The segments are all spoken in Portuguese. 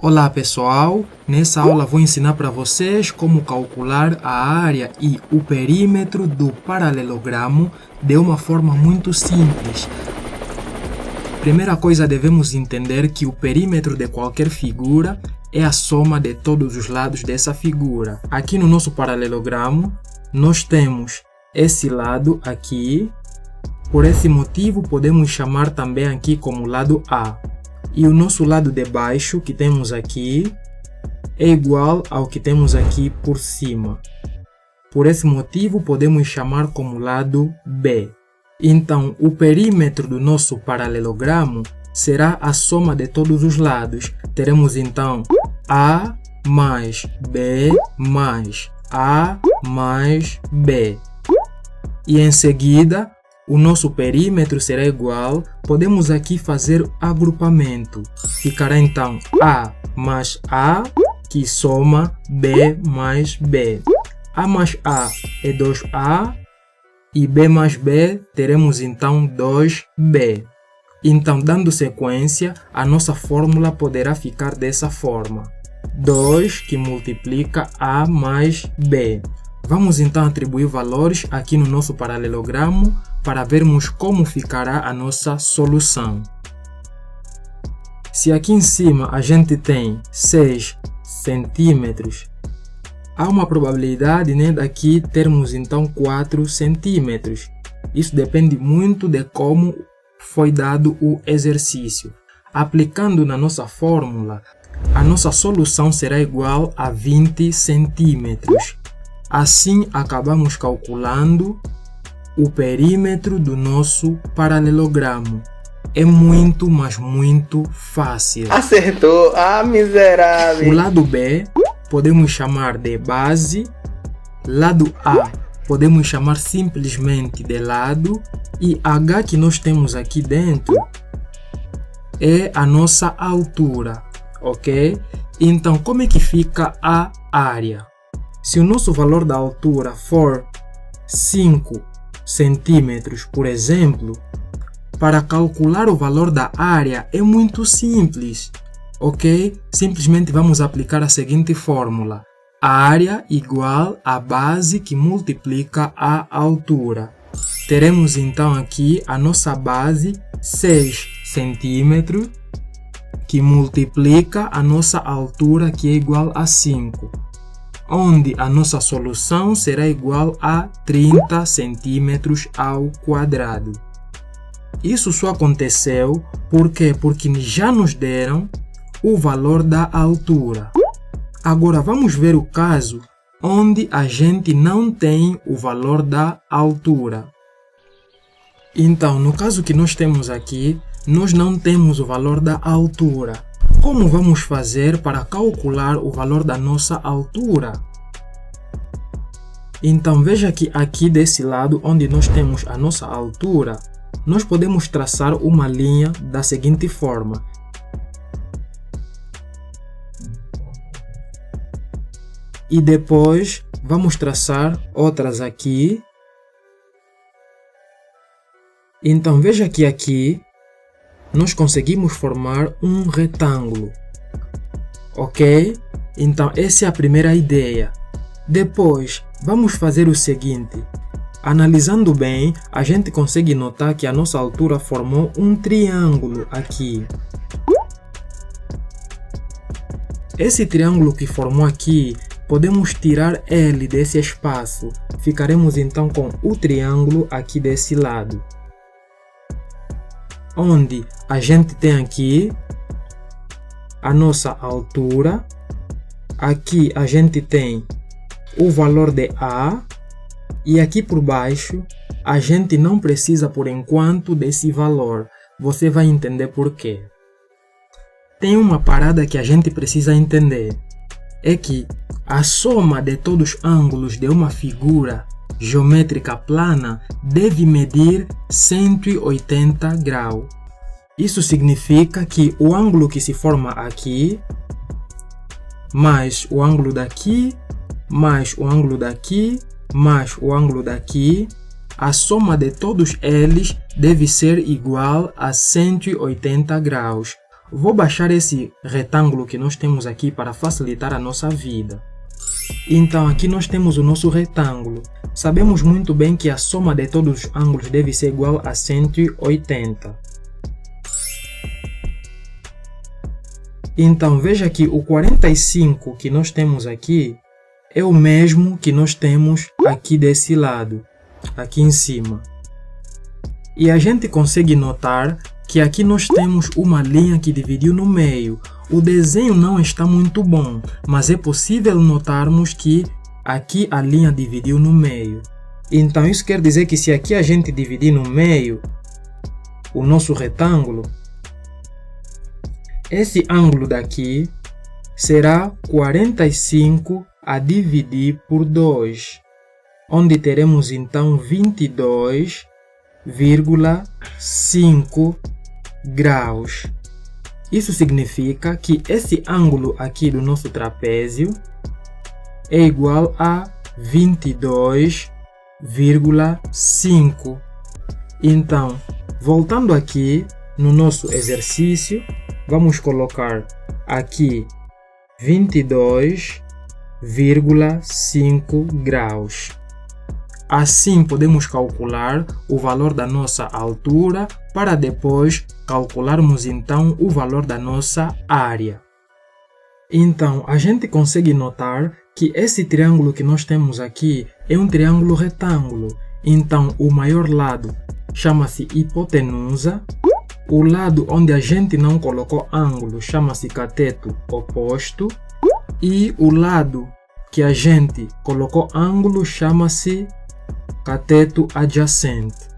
Olá pessoal, nessa aula vou ensinar para vocês como calcular a área e o perímetro do paralelogramo de uma forma muito simples. Primeira coisa, devemos entender que o perímetro de qualquer figura é a soma de todos os lados dessa figura. Aqui no nosso paralelogramo, nós temos esse lado aqui, por esse motivo podemos chamar também aqui como lado A. E o nosso lado de baixo, que temos aqui, é igual ao que temos aqui por cima. Por esse motivo, podemos chamar como lado B. Então, o perímetro do nosso paralelogramo será a soma de todos os lados. Teremos então A mais B mais A mais B. E em seguida, o nosso perímetro será igual, podemos aqui fazer agrupamento. Ficará então A mais A, que soma B mais B. A mais A é 2A e B mais B teremos então 2B. Então, dando sequência, a nossa fórmula poderá ficar dessa forma. 2 que multiplica A mais B. Vamos então atribuir valores aqui no nosso paralelogramo para vermos como ficará a nossa solução. Se aqui em cima a gente tem 6 centímetros, há uma probabilidade, daqui termos então 4 centímetros. Isso depende muito de como foi dado o exercício. Aplicando na nossa fórmula, a nossa solução será igual a 20 centímetros. Assim, acabamos calculando o perímetro do nosso paralelogramo. É muito, mas muito fácil. Acertou! Ah, miserável! O lado B podemos chamar de base, lado A podemos chamar simplesmente de lado, e H que nós temos aqui dentro é a nossa altura, ok? Então, como é que fica a área? Se o nosso valor da altura for 5 centímetros, por exemplo, para calcular o valor da área é muito simples, ok? Simplesmente vamos aplicar a seguinte fórmula. A área igual à base que multiplica a altura. Teremos então aqui a nossa base 6 centímetros que multiplica a nossa altura, que é igual a 5. Onde a nossa solução será igual a 30 centímetros ao quadrado. Isso só aconteceu porque já nos deram o valor da altura. Agora vamos ver o caso onde a gente não tem o valor da altura. Então, no caso que nós temos aqui, nós não temos o valor da altura. Como vamos fazer para calcular o valor da nossa altura? Então veja que aqui desse lado onde nós temos a nossa altura, nós podemos traçar uma linha da seguinte forma. E depois vamos traçar outras aqui. Então veja que aqui nós conseguimos formar um retângulo, ok? Então essa é a primeira ideia. Depois vamos fazer o seguinte. Analisando bem, a gente consegue notar que a nossa altura formou um triângulo aqui. Esse triângulo que formou aqui, podemos tirar ele desse espaço. Ficaremos então com o triângulo aqui desse lado. Onde a gente tem aqui a nossa altura, aqui a gente tem o valor de A, e aqui por baixo a gente não precisa por enquanto desse valor. Você vai entender por quê. Tem uma parada que a gente precisa entender. É que a soma de todos os ângulos de uma figura geométrica plana deve medir 180 graus. Isso significa que o ângulo que se forma aqui, mais o ângulo daqui, mais o ângulo daqui, mais o ângulo daqui, a soma de todos eles deve ser igual a 180 graus. vou baixar esse retângulo que nós temos aqui para facilitar a nossa vida. Então aqui nós temos o nosso retângulo. Sabemos muito bem que a soma de todos os ângulos deve ser igual a 180. Então veja que o 45 que nós temos aqui é o mesmo que nós temos aqui desse lado, aqui em cima. E a gente consegue notar que aqui nós temos uma linha que dividiu no meio. O desenho não está muito bom, mas é possível notarmos que aqui a linha dividiu no meio. Então isso quer dizer que se aqui a gente dividir no meio o nosso retângulo, esse ângulo daqui será 45 a dividir por 2, onde teremos então 22,5 graus. Isso significa que esse ângulo aqui do nosso trapézio é igual a 22,5. Então, voltando aqui no nosso exercício, vamos colocar aqui 22,5 graus. Assim podemos calcular o valor da nossa altura para depois calcularmos então o valor da nossa área. Então a gente consegue notar que esse triângulo que nós temos aqui é um triângulo retângulo. Então o maior lado chama-se hipotenusa, o lado onde a gente não colocou ângulo chama-se cateto oposto e o lado que a gente colocou ângulo chama-se cateto adjacente.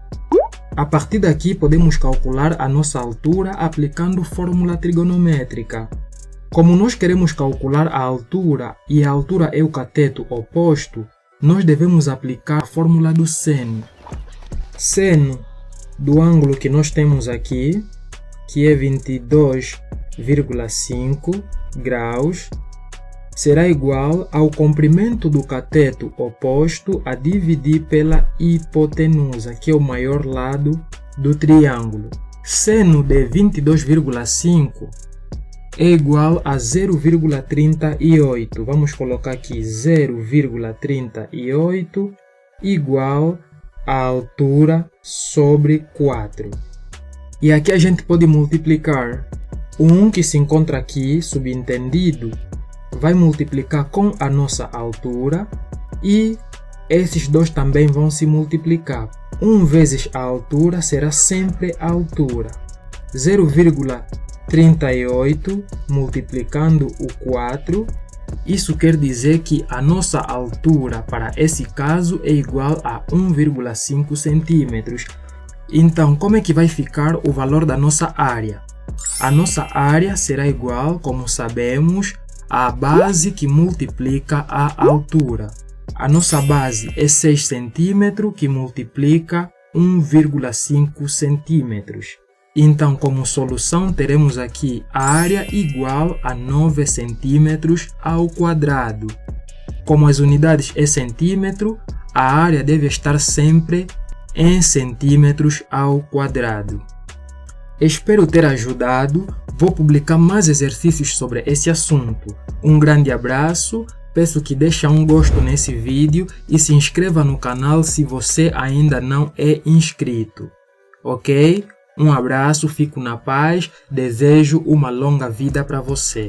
A partir daqui podemos calcular a nossa altura aplicando fórmula trigonométrica. Como nós queremos calcular a altura e a altura é o cateto oposto, nós devemos aplicar a fórmula do seno. Seno do ângulo que nós temos aqui, que é 22,5 graus, será igual ao comprimento do cateto oposto a dividir pela hipotenusa, que é o maior lado do triângulo. Seno de 22,5 é igual a 0,38. Vamos colocar aqui 0,38 igual a altura sobre 4. E aqui a gente pode multiplicar. O 1 que se encontra aqui, subentendido, vai multiplicar com a nossa altura e esses dois também vão se multiplicar. 1 vezes a altura será sempre a altura. 0,38 multiplicando o 4. Isso quer dizer que a nossa altura para esse caso é igual a 1,5 centímetros. Então, como é que vai ficar o valor da nossa área? A nossa área será igual, como sabemos, à base que multiplica a altura. A nossa base é 6 cm que multiplica 1,5 cm. Então, como solução, teremos aqui a área igual a 9 cm ao quadrado. Como as unidades é centímetro, a área deve estar sempre em centímetros ao quadrado. Espero ter ajudado. Vou publicar mais exercícios sobre esse assunto. Um grande abraço, peço que deixe um gosto nesse vídeo e se inscreva no canal se você ainda não é inscrito. Ok? Um abraço, fico na paz, desejo uma longa vida para você.